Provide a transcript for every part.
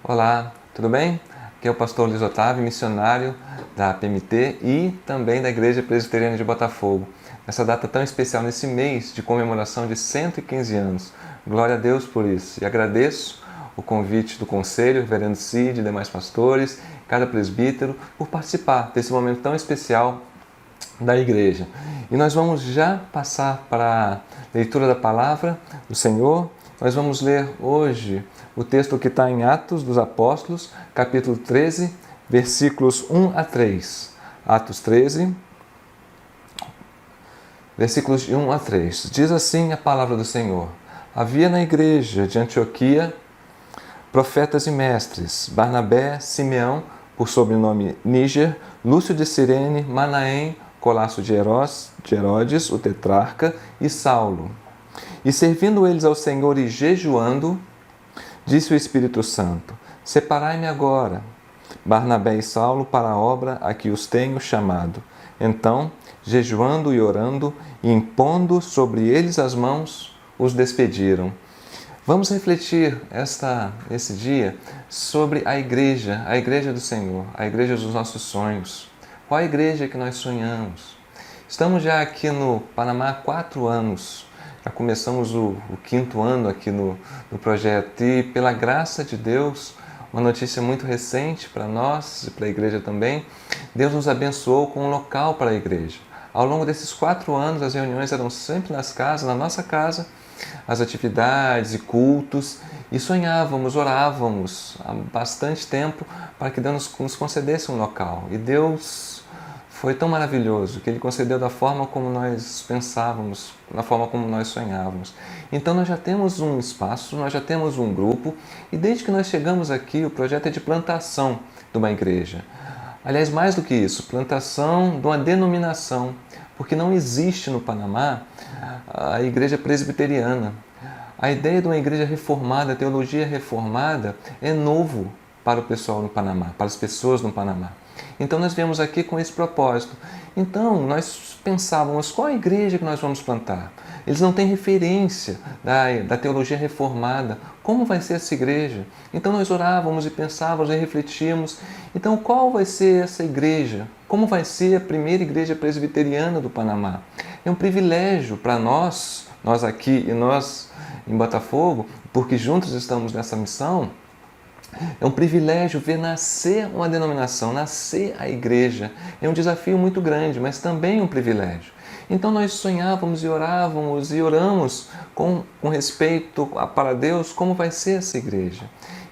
Olá, tudo bem? Aqui é o pastor Luiz Otávio, missionário da PMT e também da Igreja Presbiteriana de Botafogo. Nessa data tão especial, nesse mês de comemoração de 115 anos. Glória a Deus por isso. E agradeço o convite do Conselho, Reverendo Cid, demais pastores, cada presbítero, por participar desse momento tão especial da Igreja. E nós vamos já passar para a leitura da Palavra do Senhor. Nós vamos ler hoje o texto que está em Atos dos Apóstolos, capítulo 13, versículos 1 a 3. Atos 13, versículos de 1 a 3. Diz assim a palavra do Senhor: Havia na igreja de Antioquia profetas e mestres, Barnabé, Simeão, por sobrenome Níger, Lúcio de Cirene, Manaém, Colasso de Herodes, o tetrarca, e Saulo. E servindo eles ao Senhor e jejuando, disse o Espírito Santo: Separai-me agora, Barnabé e Saulo, para a obra a que os tenho chamado. Então, jejuando e orando, e impondo sobre eles as mãos, os despediram. Vamos refletir esse dia sobre a igreja do Senhor, a igreja dos nossos sonhos. Qual a igreja que nós sonhamos? Estamos já aqui no Panamá há 4 anos. Já começamos o 5º ano aqui no projeto e, pela graça de Deus, uma notícia muito recente para nós e para a igreja também, Deus nos abençoou com um local para a igreja. Ao longo desses 4 anos, as reuniões eram sempre na nossa casa, as atividades e cultos, e sonhávamos, orávamos há bastante tempo para que Deus nos concedesse um local. E Deus foi tão maravilhoso que Ele concedeu da forma como nós pensávamos, da forma como nós sonhávamos. Então nós já temos um espaço, nós já temos um grupo, e desde que nós chegamos aqui, o projeto é de plantação de uma igreja. Aliás, mais do que isso, plantação de uma denominação, porque não existe no Panamá a igreja presbiteriana. A ideia de uma igreja reformada, a teologia reformada, é novo para o pessoal no Panamá, para as pessoas no Panamá. Então nós viemos aqui com esse propósito. Então nós pensávamos, qual a igreja que nós vamos plantar? Eles não têm referência da teologia reformada. Como vai ser essa igreja? Então nós orávamos e pensávamos e refletíamos. Então qual vai ser essa igreja? Como vai ser a primeira igreja presbiteriana do Panamá? É um privilégio para nós aqui e nós em Botafogo, porque juntos estamos nessa missão. É um privilégio ver nascer uma denominação, nascer a igreja. É um desafio muito grande, mas também um privilégio. Então nós sonhávamos e orávamos e oramos com respeito para Deus como vai ser essa igreja.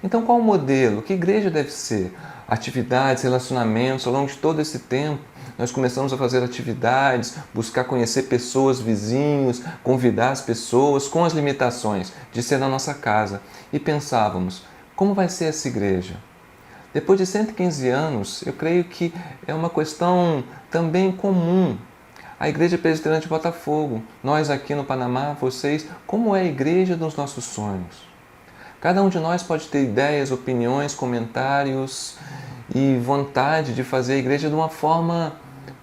Então qual o modelo? Que igreja deve ser? Atividades, relacionamentos, ao longo de todo esse tempo, nós começamos a fazer atividades, buscar conhecer pessoas, vizinhos, convidar as pessoas com as limitações de ser na nossa casa. E pensávamos, como vai ser essa igreja? Depois de 115 anos, eu creio que é uma questão também comum. A Igreja Presbiteriana de Botafogo, nós aqui no Panamá, vocês, como é a igreja dos nossos sonhos? Cada um de nós pode ter ideias, opiniões, comentários e vontade de fazer a igreja de uma forma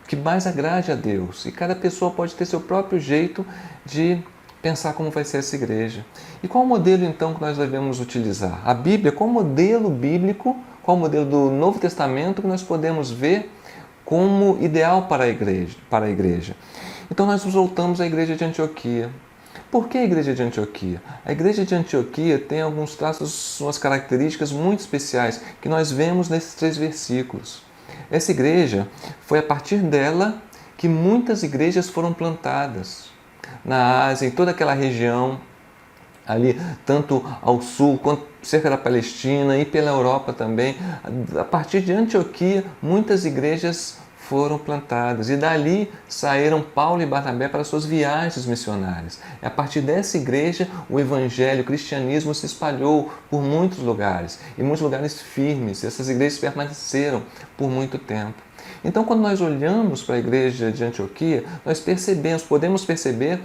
que mais agrade a Deus. E cada pessoa pode ter seu próprio jeito de pensar como vai ser essa igreja. E qual o modelo então que nós devemos utilizar? A Bíblia, qual o modelo bíblico, qual o modelo do Novo Testamento que nós podemos ver como ideal para a igreja? Então nós nos voltamos à igreja de Antioquia. Por que a igreja de Antioquia? A igreja de Antioquia tem alguns traços, umas características muito especiais que nós vemos nesses 3 versículos. Essa igreja foi a partir dela que muitas igrejas foram plantadas na Ásia, em toda aquela região, ali tanto ao sul, quanto cerca da Palestina e pela Europa também. A partir de Antioquia, muitas igrejas foram plantadas e dali saíram Paulo e Barnabé para suas viagens missionárias. É a partir dessa igreja o evangelho, o cristianismo se espalhou por muitos lugares, e muitos lugares firmes. Essas igrejas permaneceram por muito tempo. Então, quando nós olhamos para a igreja de Antioquia, nós podemos perceber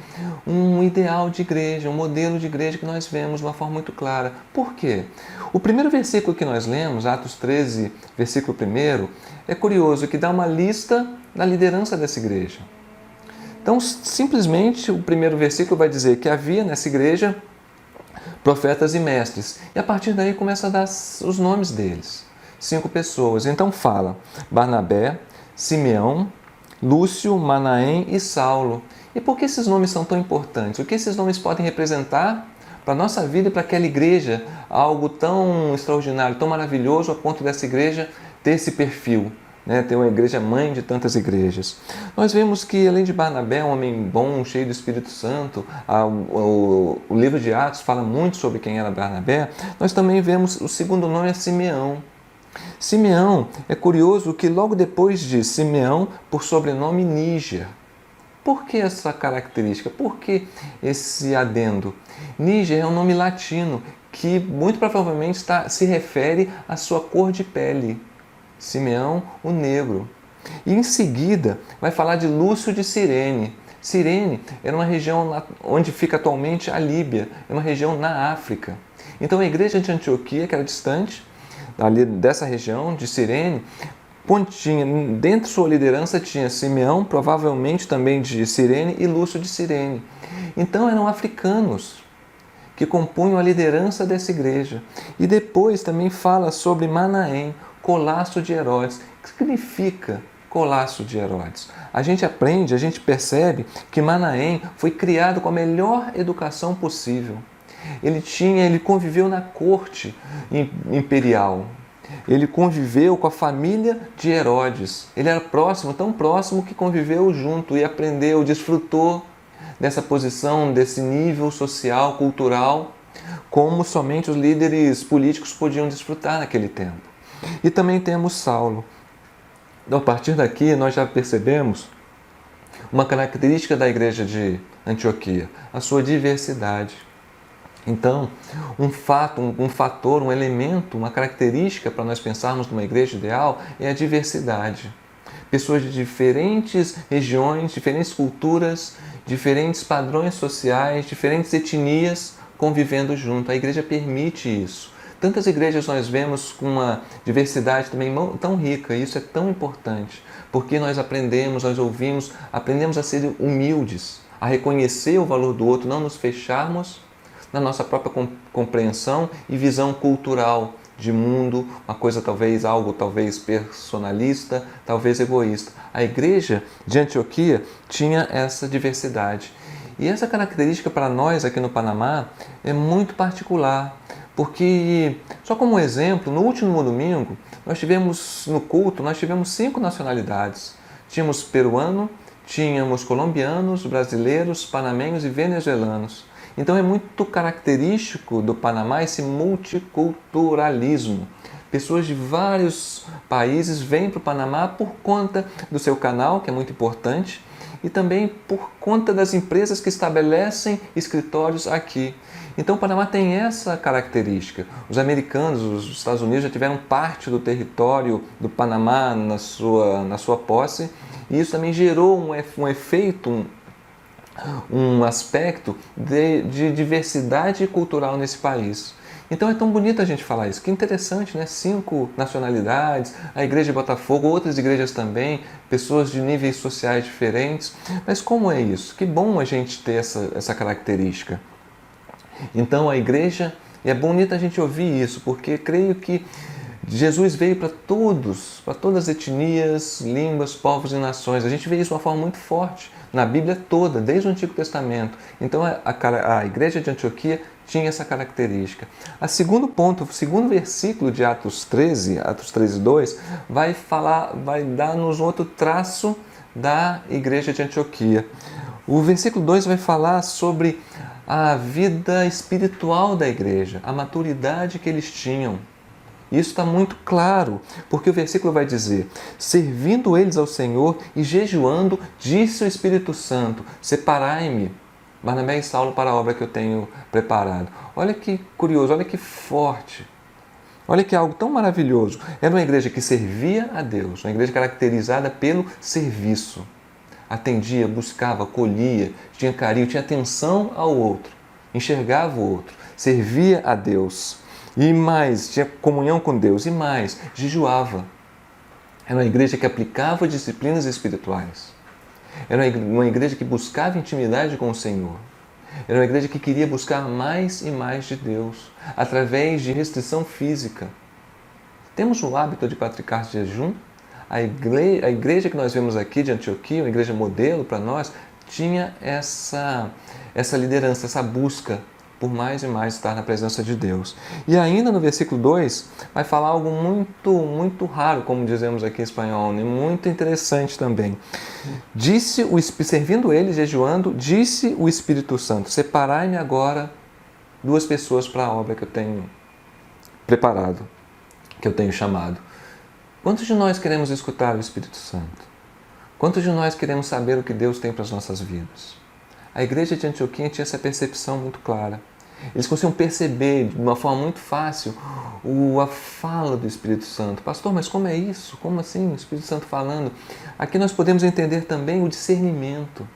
um ideal de igreja, um modelo de igreja que nós vemos de uma forma muito clara. Por quê? O primeiro versículo que nós lemos, Atos 13, versículo 1, é curioso, que dá uma lista da liderança dessa igreja. Então, simplesmente, o primeiro versículo vai dizer que havia nessa igreja profetas e mestres. E a partir daí começa a dar os nomes deles. 5 pessoas. Então fala Barnabé, Simeão, Lúcio, Manaém e Saulo. E por que esses nomes são tão importantes? O que esses nomes podem representar para a nossa vida e para aquela igreja? Algo tão extraordinário, tão maravilhoso a ponto dessa igreja ter esse perfil, né? Ter uma igreja mãe de tantas igrejas. Nós vemos que, além de Barnabé, um homem bom, cheio do Espírito Santo, o livro de Atos fala muito sobre quem era Barnabé. Nós também vemos o segundo nome é Simeão. Simeão, é curioso que logo depois de Simeão, por sobrenome Níger. Por que essa característica? Por que esse adendo? Níger é um nome latino que muito provavelmente se refere à sua cor de pele. Simeão, o negro. E em seguida vai falar de Lúcio de Cirene. Cirene era uma região onde fica atualmente a Líbia, é uma região na África. Então a igreja de Antioquia, que era distante ali dessa região de Cirene, dentro de sua liderança tinha Simeão, provavelmente também de Cirene, e Lúcio de Cirene. Então eram africanos que compunham a liderança dessa igreja. E depois também fala sobre Manaém, colasso de Herodes. O que significa colasso de Herodes? A gente aprende, a gente percebe que Manaém foi criado com a melhor educação possível. Ele conviveu na corte imperial. Ele conviveu com a família de Herodes. Ele era próximo, tão próximo que conviveu junto e aprendeu, desfrutou dessa posição, desse nível social, cultural, como somente os líderes políticos podiam desfrutar naquele tempo. E também temos Saulo. Então, a partir daqui, nós já percebemos uma característica da igreja de Antioquia, a sua diversidade. Então, um fator, um elemento, uma característica para nós pensarmos numa igreja ideal é a diversidade. Pessoas de diferentes regiões, diferentes culturas, diferentes padrões sociais, diferentes etnias convivendo junto. A igreja permite isso. Tantas igrejas nós vemos com uma diversidade também tão rica, e isso é tão importante, porque nós nós ouvimos, aprendemos a ser humildes, a reconhecer o valor do outro, não nos fecharmos na nossa própria compreensão e visão cultural de mundo, algo talvez personalista, talvez egoísta. A igreja de Antioquia tinha essa diversidade. E essa característica para nós aqui no Panamá é muito particular, porque, só como exemplo, no último domingo, no culto, nós tivemos 5 nacionalidades. Tínhamos peruano, tínhamos colombianos, brasileiros, panamenhos e venezuelanos. Então é muito característico do Panamá esse multiculturalismo. Pessoas de vários países vêm para o Panamá por conta do seu canal, que é muito importante, e também por conta das empresas que estabelecem escritórios aqui. Então o Panamá tem essa característica. Os americanos, os Estados Unidos já tiveram parte do território do Panamá na sua posse, e isso também gerou um efeito, um aspecto de diversidade cultural nesse país. Então é tão bonito a gente falar isso. Que interessante, né? 5 nacionalidades, a igreja de Botafogo, outras igrejas também, pessoas de níveis sociais diferentes. Mas como é isso? Que bom a gente ter essa característica. Então a igreja, e é bonito a gente ouvir isso, porque creio que Jesus veio para todas as etnias, línguas, povos e nações. A gente vê isso de uma forma muito forte na Bíblia toda, desde o Antigo Testamento. Então a igreja de Antioquia tinha essa característica. O segundo versículo de Atos 13:2, vai dar-nos outro traço da igreja de Antioquia. O versículo 2 vai falar sobre a vida espiritual da igreja, a maturidade que eles tinham. Isso está muito claro, porque o versículo vai dizer: servindo eles ao Senhor e jejuando, disse o Espírito Santo: separai-me, Barnabé e Saulo, para a obra que eu tenho preparado. Olha que curioso, olha que forte, olha que algo tão maravilhoso. Era uma igreja que servia a Deus, uma igreja caracterizada pelo serviço. Atendia, buscava, colhia, tinha carinho, tinha atenção ao outro, enxergava o outro, servia a Deus. E mais, tinha comunhão com Deus, e mais, jejuava. Era uma igreja que aplicava disciplinas espirituais. Era uma igreja que buscava intimidade com o Senhor. Era uma igreja que queria buscar mais e mais de Deus, através de restrição física. Temos o hábito de praticar jejum. A igreja que nós vemos aqui de Antioquia, uma igreja modelo para nós, tinha essa liderança, essa busca por mais e mais estar na presença de Deus. E ainda no versículo 2, vai falar algo muito raro, como dizemos aqui em espanhol, né? Muito interessante também. Servindo eles, jejuando, disse o Espírito Santo: separai-me agora 2 pessoas para a obra que eu tenho preparado, que eu tenho chamado. Quantos de nós queremos escutar o Espírito Santo? Quantos de nós queremos saber o que Deus tem para as nossas vidas? A igreja de Antioquia tinha essa percepção muito clara. Eles conseguiam perceber de uma forma muito fácil a fala do Espírito Santo. Pastor, mas como é isso? Como assim o Espírito Santo falando? Aqui nós podemos entender também o discernimento.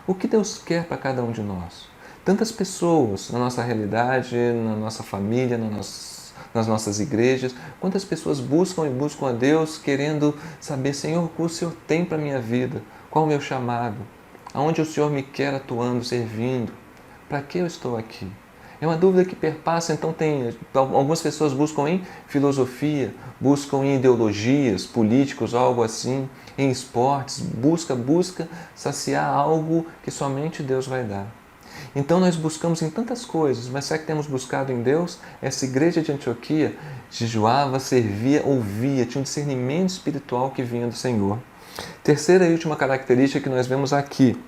O que Deus quer para cada um de nós? Tantas pessoas na nossa realidade, na nossa família, nas nossas igrejas, quantas pessoas buscam a Deus querendo saber, Senhor, o que o Senhor tem para a minha vida? Qual o meu chamado? Aonde o Senhor me quer atuando, servindo? Para que eu estou aqui? É uma dúvida que perpassa, então algumas pessoas buscam em filosofia, buscam em ideologias, políticos, algo assim, em esportes, busca saciar algo que somente Deus vai dar. Então nós buscamos em tantas coisas, mas será que temos buscado em Deus? Essa igreja de Antioquia jejuava, servia, ouvia, tinha um discernimento espiritual que vinha do Senhor. Terceira e última característica que nós vemos aqui,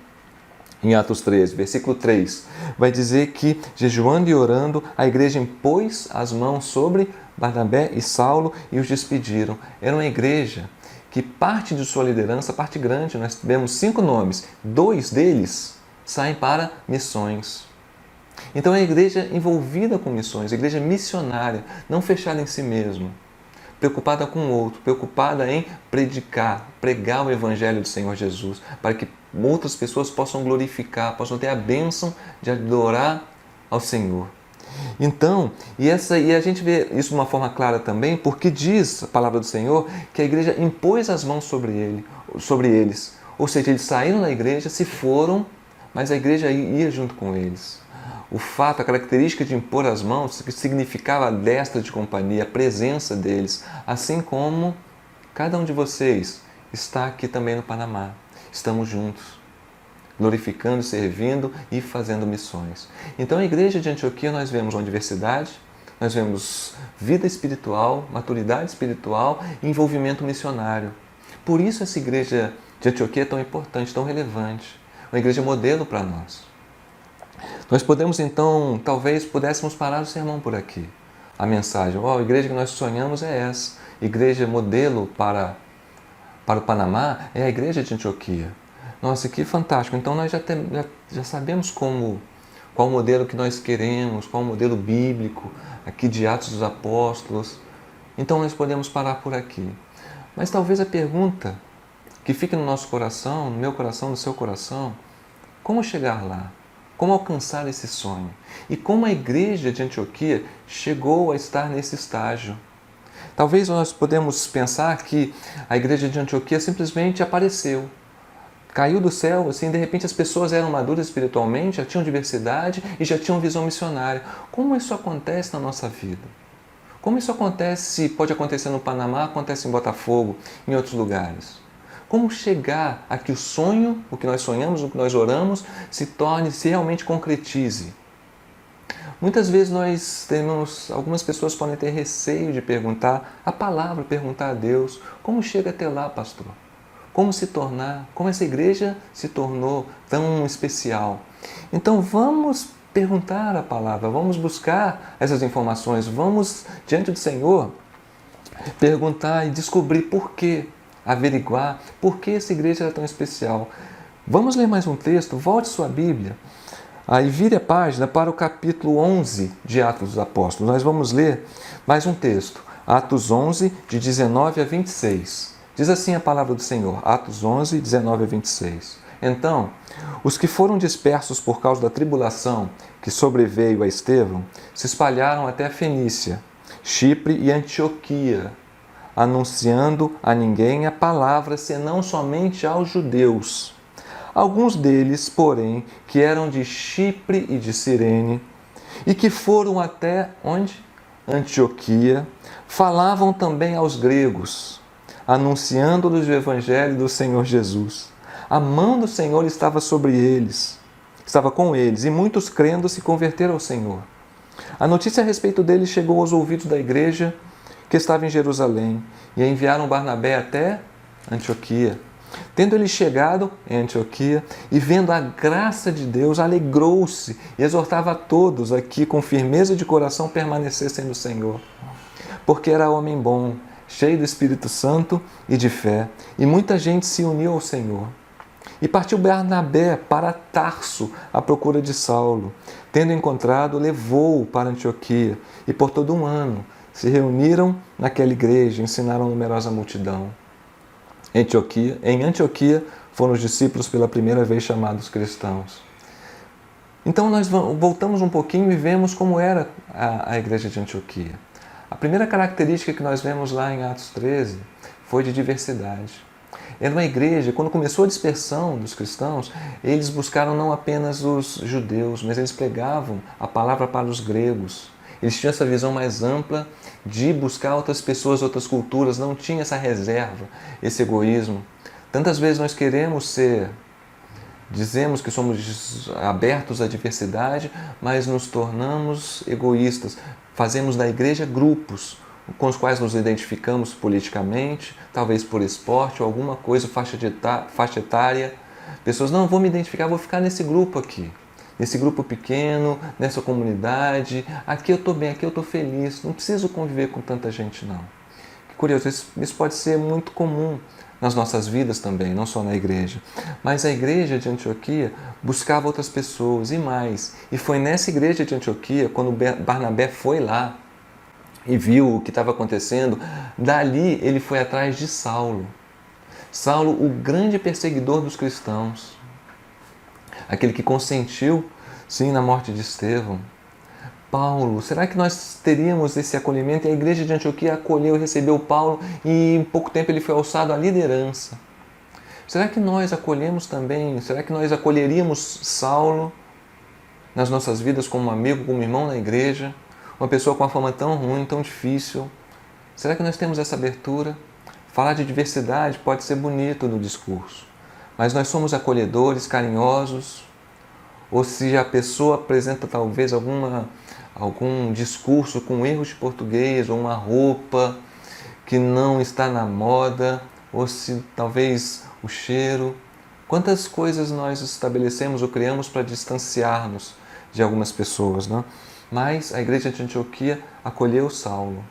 em Atos 13, versículo 3, vai dizer que, jejuando e orando, a igreja impôs as mãos sobre Barnabé e Saulo e os despediram. Era uma igreja que parte de sua liderança, parte grande, nós vemos 5 nomes, 2 deles saem para missões. Então é a igreja envolvida com missões, a igreja missionária, não fechada em si mesma, preocupada com o outro, preocupada em pregar o Evangelho do Senhor Jesus, para que outras pessoas possam glorificar, possam ter a bênção de adorar ao Senhor. Então, e a gente vê isso de uma forma clara também, porque diz a palavra do Senhor que a igreja impôs as mãos sobre eles. Ou seja, eles saíram da igreja, se foram, mas a igreja ia junto com eles. O fato, a característica de impor as mãos, que significava a destra de companhia, a presença deles, assim como cada um de vocês está aqui também no Panamá. Estamos juntos, glorificando, servindo e fazendo missões. Então, a igreja de Antioquia, nós vemos uma diversidade, nós vemos vida espiritual, maturidade espiritual e envolvimento missionário. Por isso essa igreja de Antioquia é tão importante, tão relevante, uma igreja modelo para nós. Nós podemos então, talvez pudéssemos parar o sermão por aqui. A mensagem, a igreja que nós sonhamos é essa. Igreja modelo para o Panamá é a igreja de Antioquia. Nossa, que fantástico. Então nós já sabemos qual modelo que nós queremos, qual o modelo bíblico, aqui de Atos dos Apóstolos. Então nós podemos parar por aqui. Mas talvez a pergunta que fique no nosso coração, no meu coração, no seu coração, como chegar lá? Como alcançar esse sonho? E como a igreja de Antioquia chegou a estar nesse estágio? Talvez nós podemos pensar que a igreja de Antioquia simplesmente apareceu. Caiu do céu, assim, de repente as pessoas eram maduras espiritualmente, já tinham diversidade e já tinham visão missionária. Como isso acontece na nossa vida? Como isso pode acontecer no Panamá, acontece em Botafogo, em outros lugares? Como chegar a que o sonho, o que nós sonhamos, o que nós oramos, se realmente concretize? Muitas vezes algumas pessoas podem ter receio de perguntar a palavra, perguntar a Deus, como chega até lá, pastor? Como essa igreja se tornou tão especial? Então vamos perguntar a palavra, vamos buscar essas informações, vamos diante do Senhor perguntar e descobrir por quê. Averiguar por que essa igreja era tão especial. Vamos ler mais um texto, volte sua Bíblia, aí vire a página para o capítulo 11 de Atos dos Apóstolos. Nós vamos ler mais um texto, Atos 11, de 19 a 26. Diz assim a palavra do Senhor, Atos 11, 19 a 26. Então, os que foram dispersos por causa da tribulação que sobreveio a Estevão, se espalharam até a Fenícia, Chipre e Antioquia, anunciando a ninguém a palavra, senão somente aos judeus. Alguns deles, porém, que eram de Chipre e de Cirene, e que foram até onde? Antioquia, falavam também aos gregos, anunciando-lhes o evangelho do Senhor Jesus. A mão do Senhor estava sobre eles, estava com eles, e muitos crendo se converteram ao Senhor. A notícia a respeito deles chegou aos ouvidos da igreja que estava em Jerusalém, e enviaram Barnabé até Antioquia. Tendo ele chegado em Antioquia e vendo a graça de Deus, alegrou-se e exortava a todos a que, com firmeza de coração, permanecessem no Senhor. Porque era homem bom, cheio do Espírito Santo e de fé, e muita gente se uniu ao Senhor. E partiu Barnabé para Tarso à procura de Saulo. Tendo encontrado, levou-o para Antioquia, e por todo um ano se reuniram naquela igreja e ensinaram a numerosa multidão. Em Antioquia foram os discípulos pela primeira vez chamados cristãos. Então nós voltamos um pouquinho e vemos como era a igreja de Antioquia. A primeira característica que nós vemos lá em Atos 13 foi de diversidade. Era uma igreja, quando começou a dispersão dos cristãos, eles buscaram não apenas os judeus, mas eles pregavam a palavra para os gregos. Eles tinham essa visão mais ampla de buscar outras pessoas, outras culturas, não tinha essa reserva, esse egoísmo. Tantas vezes nós dizemos que somos abertos à diversidade, mas nos tornamos egoístas. Fazemos da igreja grupos com os quais nos identificamos politicamente, talvez por esporte ou alguma coisa, faixa etária. Pessoas, não, vou me identificar, vou ficar nesse grupo aqui. Nesse grupo pequeno, nessa comunidade, aqui eu estou bem, aqui eu estou feliz, não preciso conviver com tanta gente não. Que curioso, isso pode ser muito comum nas nossas vidas também, não só na igreja. Mas a igreja de Antioquia buscava outras pessoas e mais. E foi nessa igreja de Antioquia, quando Barnabé foi lá e viu o que estava acontecendo, dali ele foi atrás de Saulo. Saulo, o grande perseguidor dos cristãos. Aquele que consentiu, sim, na morte de Estevão. Paulo, será que nós teríamos esse acolhimento? E a igreja de Antioquia acolheu e recebeu Paulo e em pouco tempo ele foi alçado à liderança. Será que nós acolhemos também? Será que nós acolheríamos Saulo nas nossas vidas como amigo, como irmão na igreja? Uma pessoa com uma fama tão ruim, tão difícil. Será que nós temos essa abertura? Falar de diversidade pode ser bonito no discurso. Mas nós somos acolhedores, carinhosos, ou se a pessoa apresenta talvez algum discurso com erros de português, ou uma roupa que não está na moda, ou se talvez o cheiro. Quantas coisas nós estabelecemos ou criamos para distanciar-nos de algumas pessoas, não? Mas a igreja de Antioquia acolheu Saulo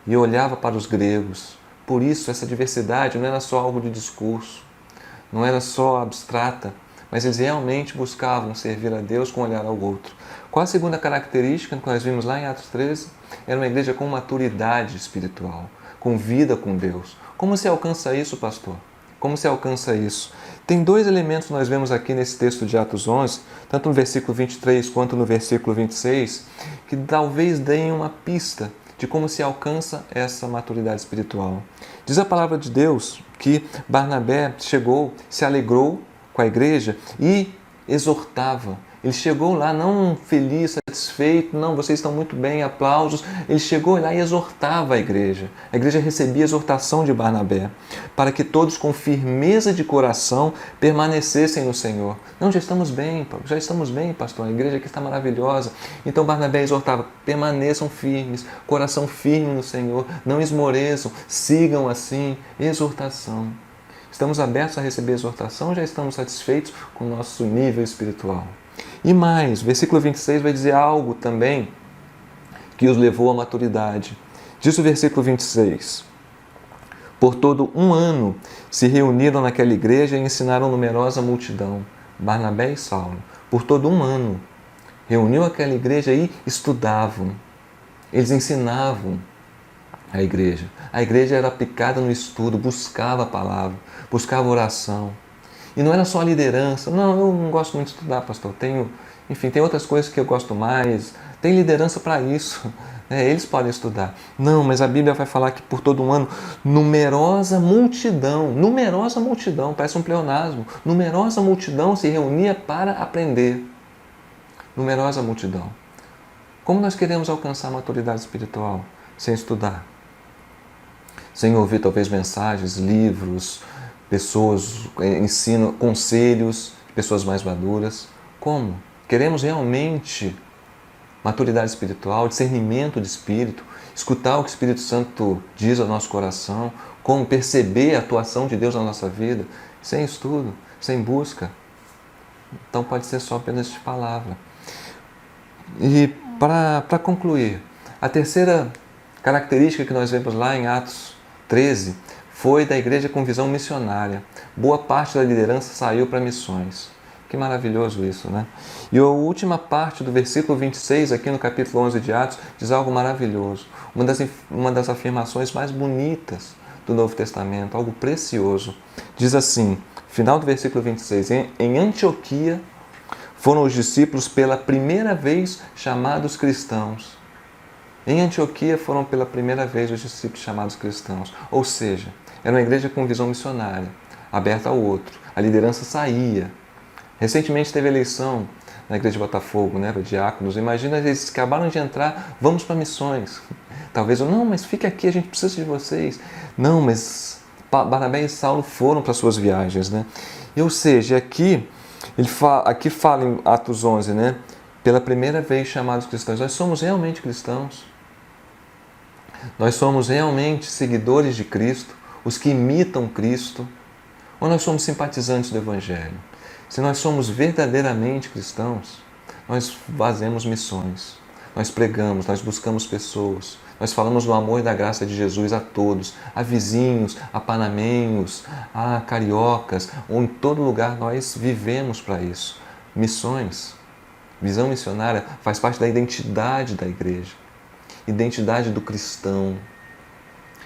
e olhava para os gregos. Por isso, essa diversidade não era só algo de discurso, não era só abstrata, mas eles realmente buscavam servir a Deus com um olhar ao outro. Qual a segunda característica que nós vimos lá em Atos 13? Era uma igreja com maturidade espiritual, com vida com Deus. Como se alcança isso, pastor? Como se alcança isso? Tem dois elementos que nós vemos aqui nesse texto de Atos 11, tanto no versículo 23 quanto no versículo 26, que talvez deem uma pista de como se alcança essa maturidade espiritual. Diz a palavra de Deus que Barnabé chegou, se alegrou com a igreja e exortava. Ele chegou lá não feliz, satisfeito, não, vocês estão muito bem, aplausos. Ele chegou lá e exortava a igreja. A igreja recebia a exortação de Barnabé, para que todos com firmeza de coração permanecessem no Senhor. Não, já estamos bem, pastor, a igreja aqui está maravilhosa. Então Barnabé exortava, permaneçam firmes, coração firme no Senhor, não esmoreçam, sigam assim, exortação. Estamos abertos a receber exortação, já estamos satisfeitos com o nosso nível espiritual. E mais, versículo 26 vai dizer algo também que os levou à maturidade. Diz o versículo 26. Por todo um ano se reuniram naquela igreja e ensinaram numerosa multidão, Barnabé e Saulo. Por todo um ano reuniu aquela igreja e estudavam. Eles ensinavam a igreja. A igreja era aplicada no estudo, buscava a palavra, buscava oração. E não era só a liderança. Não, eu não gosto muito de estudar, pastor. Tem outras coisas que eu gosto mais. Tem liderança para isso. Eles podem estudar. Não, mas a Bíblia vai falar que por todo um ano, numerosa multidão, parece um pleonasmo, numerosa multidão se reunia para aprender. Numerosa multidão. Como nós queremos alcançar a maturidade espiritual sem estudar? Sem ouvir talvez mensagens, livros, pessoas, ensino, conselhos de pessoas mais maduras. Como? Queremos realmente maturidade espiritual, discernimento de espírito, escutar o que o Espírito Santo diz ao nosso coração, como perceber a atuação de Deus na nossa vida, sem estudo, sem busca. Então pode ser só apenas de palavra. E para concluir, a terceira característica que nós vemos lá em Atos 13 foi da igreja com visão missionária. Boa parte da liderança saiu para missões. Que maravilhoso isso, né? E a última parte do versículo 26, aqui no capítulo 11 de Atos, diz algo maravilhoso. Uma das afirmações mais bonitas do Novo Testamento, algo precioso. Diz assim, final do versículo 26, em Antioquia foram os discípulos pela primeira vez chamados cristãos. Em Antioquia foram pela primeira vez os discípulos chamados cristãos. Ou seja, era uma igreja com visão missionária, aberta ao outro. A liderança saía. Recentemente teve eleição na igreja de Botafogo, né, para diáconos. Imagina, eles acabaram de entrar, vamos para missões. Talvez não, mas fique aqui, a gente precisa de vocês. Não, mas Barnabé e Saulo foram para suas viagens, né? E, ou seja, aqui fala em Atos 11, né? Pela primeira vez chamados cristãos. Nós somos realmente cristãos. Nós somos realmente seguidores de Cristo, os que imitam Cristo, ou nós somos simpatizantes do Evangelho? Se nós somos verdadeiramente cristãos, nós fazemos missões, nós pregamos, nós buscamos pessoas, nós falamos do amor e da graça de Jesus a todos, a vizinhos, a panamenhos, a cariocas, ou em todo lugar nós vivemos para isso. Missões, visão missionária faz parte da identidade da igreja, identidade do cristão.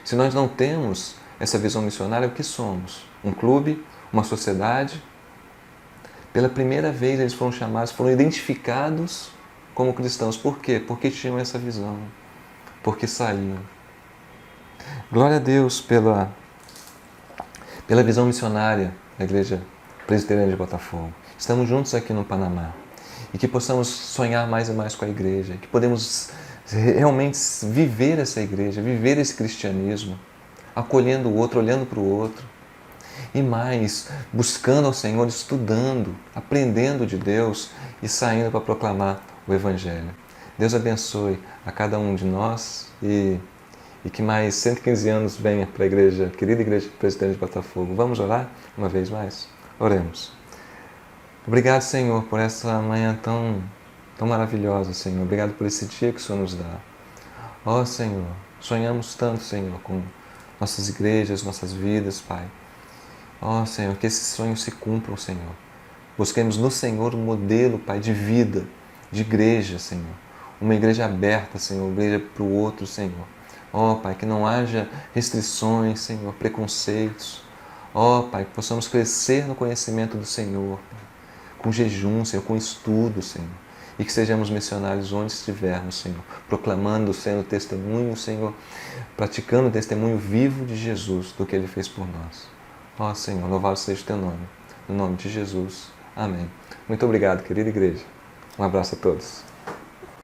Se nós não temos essa visão missionária, o que somos? Um clube? Uma sociedade? Pela primeira vez eles foram chamados, foram identificados como cristãos. Por quê? Porque tinham essa visão. Porque saíam. Glória a Deus pela visão missionária da Igreja Presbiteriana de Botafogo. Estamos juntos aqui no Panamá. E que possamos sonhar mais e mais com a igreja. Que podemos realmente viver essa igreja, viver esse cristianismo, acolhendo o outro, olhando para o outro. E mais, buscando ao Senhor, estudando, aprendendo de Deus e saindo para proclamar o Evangelho. Deus abençoe a cada um de nós e que mais 115 anos venha para a igreja, querida Igreja Presbiteriana de Botafogo. Vamos orar uma vez mais? Oremos. Obrigado, Senhor, por essa manhã tão maravilhosa, Senhor. Obrigado por esse dia que o Senhor nos dá. Ó, Senhor, sonhamos tanto, Senhor, com nossas igrejas, nossas vidas, Pai. Ó, Senhor, que esses sonhos se cumpram, Senhor. Busquemos no Senhor um modelo, Pai, de vida, de igreja, Senhor. Uma igreja aberta, Senhor, uma igreja para o outro, Senhor. Ó, Pai, que não haja restrições, Senhor, preconceitos. Ó, Pai, que possamos crescer no conhecimento do Senhor, com jejum, Senhor, com estudo, Senhor. E que sejamos missionários onde estivermos, Senhor, proclamando, sendo testemunho, Senhor, praticando o testemunho vivo de Jesus, do que Ele fez por nós. Ó, Senhor, louvado seja o Teu nome. No nome de Jesus. Amém. Muito obrigado, querida igreja. Um abraço a todos.